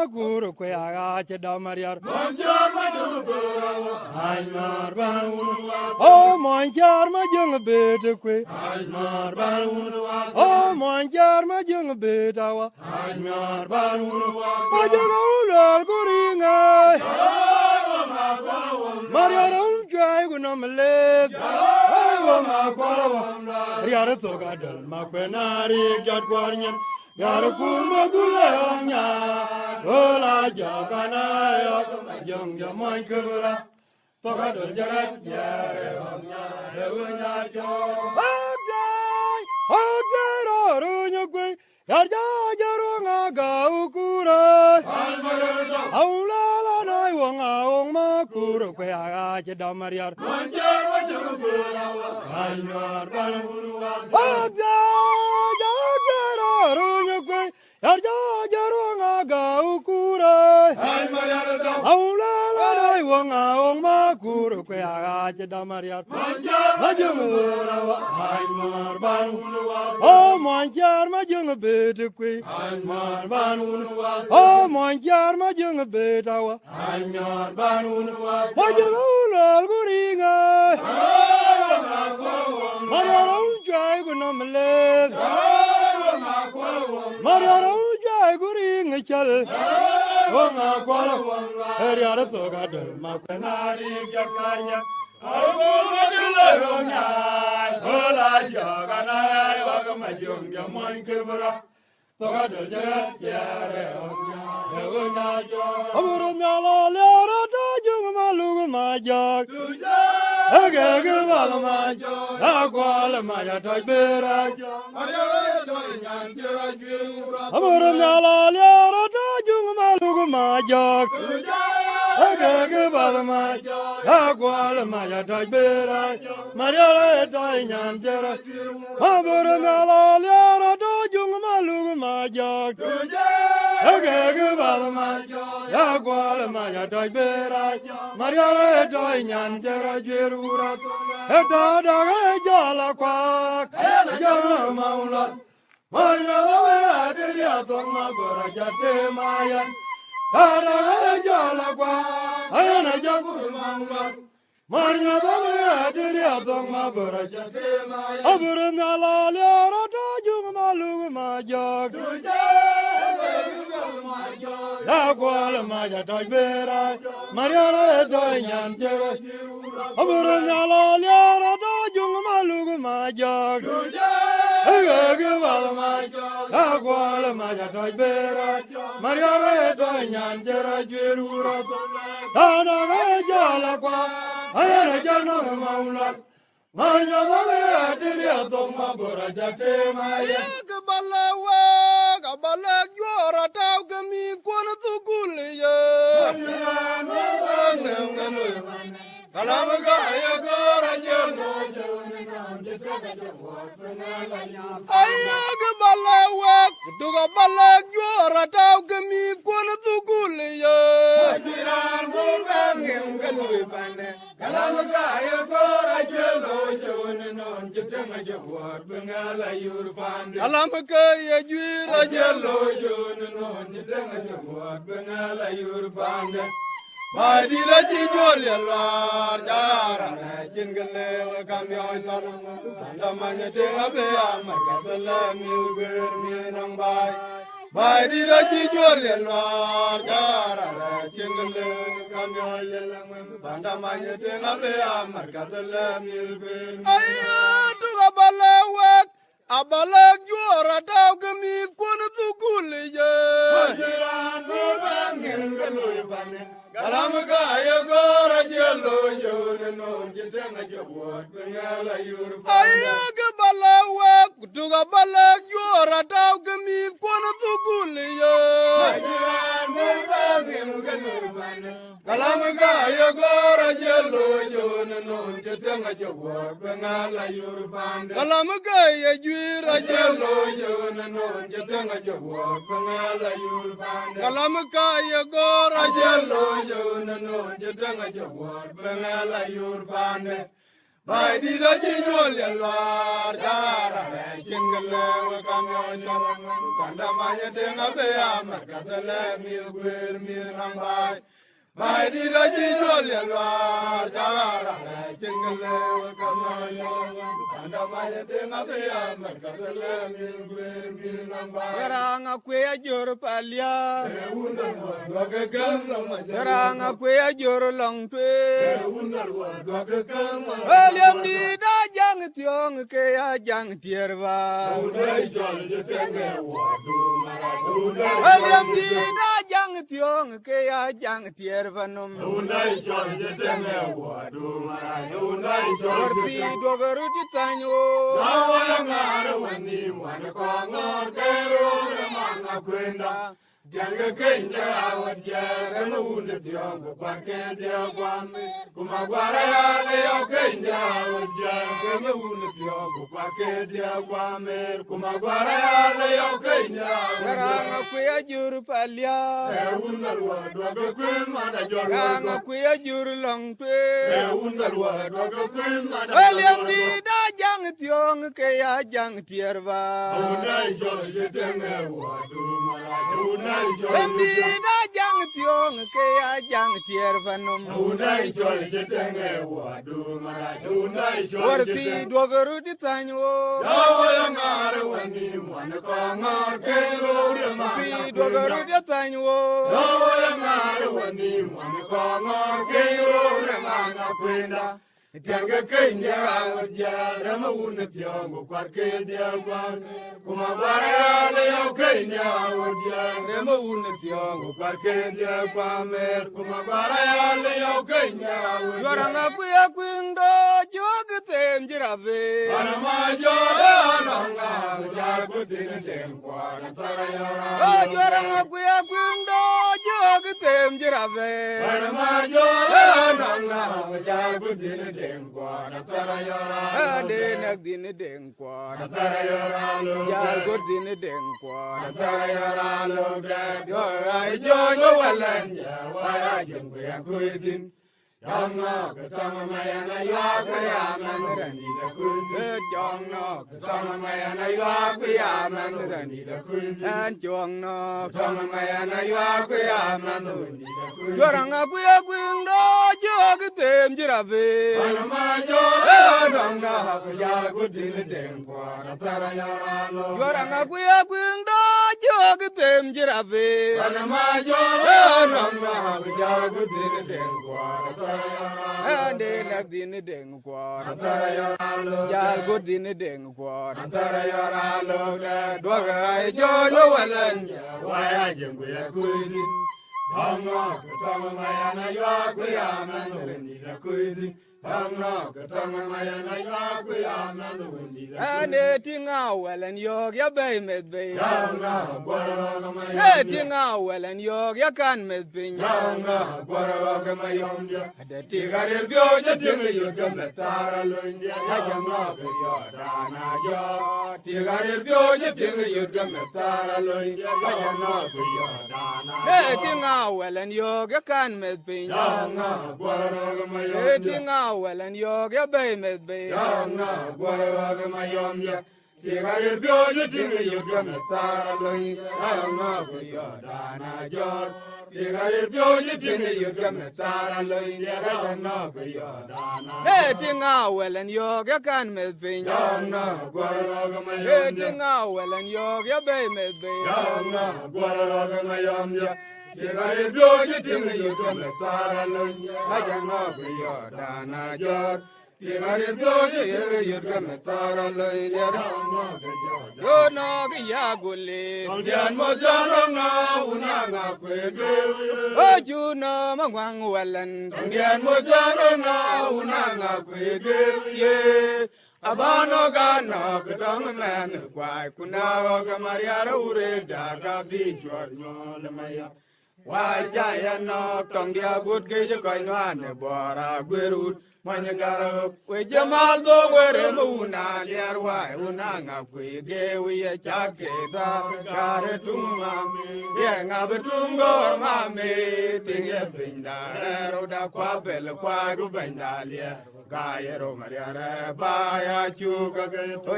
guru kwe agache damariar. Almar banun. Oh monjar ma jung bete kwe. Almar banun. Oh monjar ma jung betawa. Almar banun. Majaga ular kuringa. Mariara unjai gunamaled. Aywa makwarawa. Riara togadal makwenari jadwarnyan. Yara kuma gulanya. Ola jagana yok. Jung jaman kebura. Togadal jarat yare wanya. Hewanya jo. Abjai. Abjai rorunya kwe. Yarja jarunga gaukura. Aulala nai wanga wong makuru kwe agache damariar. Almar banun. Abjai. Runya kwe, yarja jarunga gaukura. Aulala dai wanga wong makuru kwe agache damariar. Majungura wa almar banun. Oh monjar majung bete kwe. Almar banun. Oh monjar majung beta wa almar banun. Majungula guringa. Mariara unjai gunamaled. Mariara unjai guringa chal. Wanga kwala heriara togadal makwenari jakanya. Aguma julayonya. Ola jagana wagamajung jaman kebura. Togadal jarat yare onya. Hewanya jo. Aburnya la lera tajung malugu majak. Agage wala majak. Akwala maja tajbera. Aburnya la lera tajung malugu majak. Agage wala majak. Akwala maja tajbera. Mariara tainyan jera. Aburnya la lera tajung malugu majak. Agage wala majak. Akwala maja tajbera. Mariara tainyan jera jerura. Eta daga jala kwak. Jala maulat. Maya dawe adiria tongma gora jate mayan. Daga jala kwak. Ayana jagur maulat. Maya dawe adiria tongma gora jate mayan. Aburna la lera tajung malugu majak. Akwala maja tajbera. Mariara tainyan jera. Aburna la lera tajung malugu majak. Agage wala majak. Akwala maja tajbera. Mariara tainyan jera jerura. Daga jala kwa. Ayana jana maulat. Manya dawe adiria tongma gora jate maya. Kabalawa, kabala jora tau kami kuana tukuliya. Kalam gaya gora jelo. Aya kabalawa, duga bala jora tau kami kuana tukuliya. Kalam gaya gora jelo. Kalam kaya jira jelo. Badi la jijol yalwar jara na jingale wa kamyoy tanam damanya tenga be amar katala miuber minang bay. Badi la jijol yalwar jara na jingale wa kamyoy yalang damanya tenga be amar katala miuber. Ayo tu abalawak abalag jora tau kami kuana tukuliya. Bajiran bangin galoy bane. Kalam kaya gora jelo jone non jitanga jabot bengala yur. Aya ke balawak kutuga balag jora tau kami kuana tukuliya. Bajiran bangin galoy bane. Kalam kaya gora jelo jone non jitanga jabot bengala yur bande. Kalam kaya jira jelo jone non jitanga jabot bengala yur bande. Kalam kaya gora jelo jone non jitanga jabot bengala yur bande. Bai di da ji jol ya lwar jara re jingale we kamyon taran kanda manya denga be amar katale mi gwer mi nambai Bai di da ji jol ya lwar jara re jingale we kamyon taran kanda manya denga be amar katale mi gwer mi nambai Yaranga kwe ajor palya Unda wa ga gamma Yaranga kwe ajor long twe Unda wa ga gamma William di da jang tiong ke ya jang tierva William di da jang tiong ke ya jang tierva num Orti dogaru di tanyo Janga kenya awajara muna tiong parke dia kwame kumagwara yale yo kenya awajara muna tiong parke dia kwame kumagwara yale yo kenya Yaranga kwe ajor palya unalwa dogo kwen mada jor Yaranga kwe ajor long twe unalwa dogo kwen mada William di da jang tiong ke ya jang tierva unai jor jetenge wadu mala Endi da jang tiong ke ya jang tierva num unai jor jetenge wadu mala unai jor Orti dogaru di tanyo Dawayangare wani mwana kangor kero rema Orti dogaru di tanyo Dawayangare wani mwana kangor kero rema kwenda Tianga kenya awja rama una tiango kwarke dia kwan kuma bara le yo kenya awja rama una tiango kwarke dia kwamer kuma bara le yo kenya Yoranga kuya kwindo jogte mjirabe Anamajo ananga jar kudin den kwa tarayara Yoranga kuya kwindo jogte mjirabe Anamajo ananga jar kudin den kwa tarayara Ade nagdine denkwa tarayara lo Yar gordine denkwa tarayara lo yo ay yo walan ya waya jengwe ya kuidin Yamna katama mayana ya kaya manrani da kuidin Jongno katama mayana ya kaya manrani da kuidin and jongno katama mayana ya kaya manrani da kuidin Yoranga kuya kwindo jogte mjirabe Anamajo ananga ya kudin den kwa tarayara lo Yoranga kuya kwindo jogte mjirabe Anamajo ananga ya kudin den kwa tarayara Ade nagdine denkwa tarayara lo Yar gordine denkwa tarayara lo doga ay jojo walan waya jengu ya kuidin Hamna katama mayana ya kuya manrani da kuidin Hamna katama mayana ya kuya manrani da Ane tinga welen yog ya bay medbe Yamna gwara mayana tinga welen yog ya kan medbe Yamna gwara mayana Ada tigare bioja tinga yoga metara lunja Yamna kuya na jo Tigare bioja tinga yoga metara lunja Yamna kuya na tinga welen yog ya kan medbe Yamna gwara mayana tinga welen yog ya bay medbe Yamna gwara mayana Tigare bioja tinga yoga metara lunja Yamna kuya na jo Tigare bioja tinga yoga metara lunja Yamna kuya na tinga welen yog ya kan medbe Yamna gwara mayana tinga welen yog ya bay medbe Yamna gwara mayana Tigare bioja tinga yoga metara lunja Yamna kuya na jo Tigare bioja tinga yoga metara lunja Yamna kuya Yo no ya gole Dian mo janong na unanga kwege O juno mangwang welen Dian mo janong na unanga kwege ye abano gano kdong men kwai kuna ga mariara ure daga bi jor Nyol maya wa jaya no tong dia gut ge je koi no ane bora gwerut Manyagaro, we Jamal do where Muna, dear why, Unanga, we gave we a jacket, Garetuma, Yang Abatungo, Mammy, Ting Binda, Roda Quabel, Quagu Bendalia. Gayero Mariana, Baya Chuka,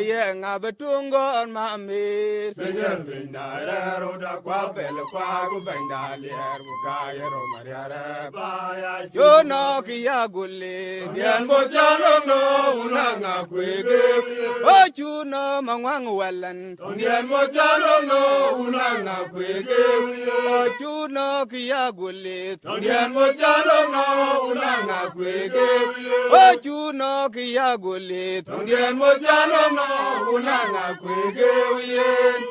Yang Abatungo, Mammy, Binda, Roda Quabel, Quagu Bendalia, Gayero Mariana, Baya Chuka, Gulli. Yan bojalo no unanga kwege ochu no mangwang walan yan bojalo no unanga kwege ochu no kiya gulit yan bojalo no unanga kwege ochu no kiya gulit yan bojalo no unanga kwege yen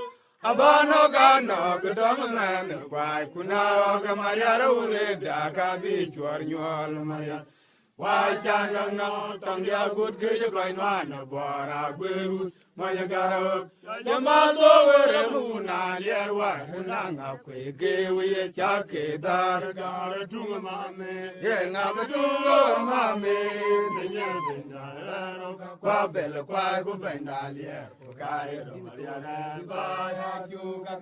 abano gano kudong man kwai kuna kamariara ure daka bichwar nyol maya why can't no Tangia good good going on bora guru Mayagaro Yamalo Remuna Yerwa Nanga Quake we a Chake dar gar to Mammy Yenagatungo Mammy Quabella Quago Bendalia Gairo Mariana Baya Juga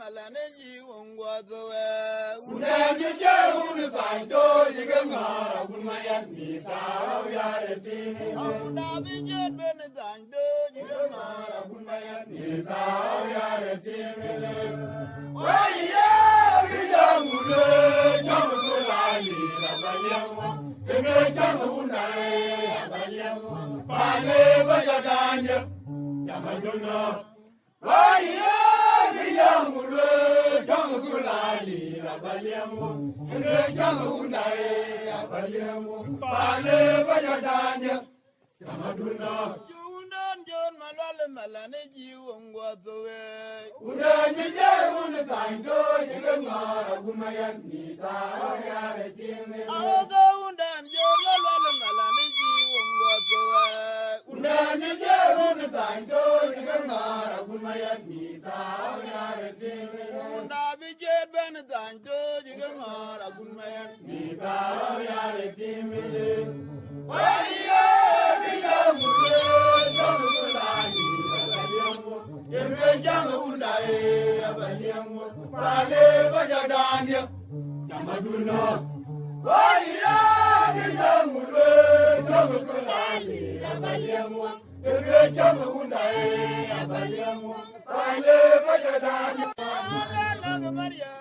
Melanie won't go away. John Malane, you won't go away. Maria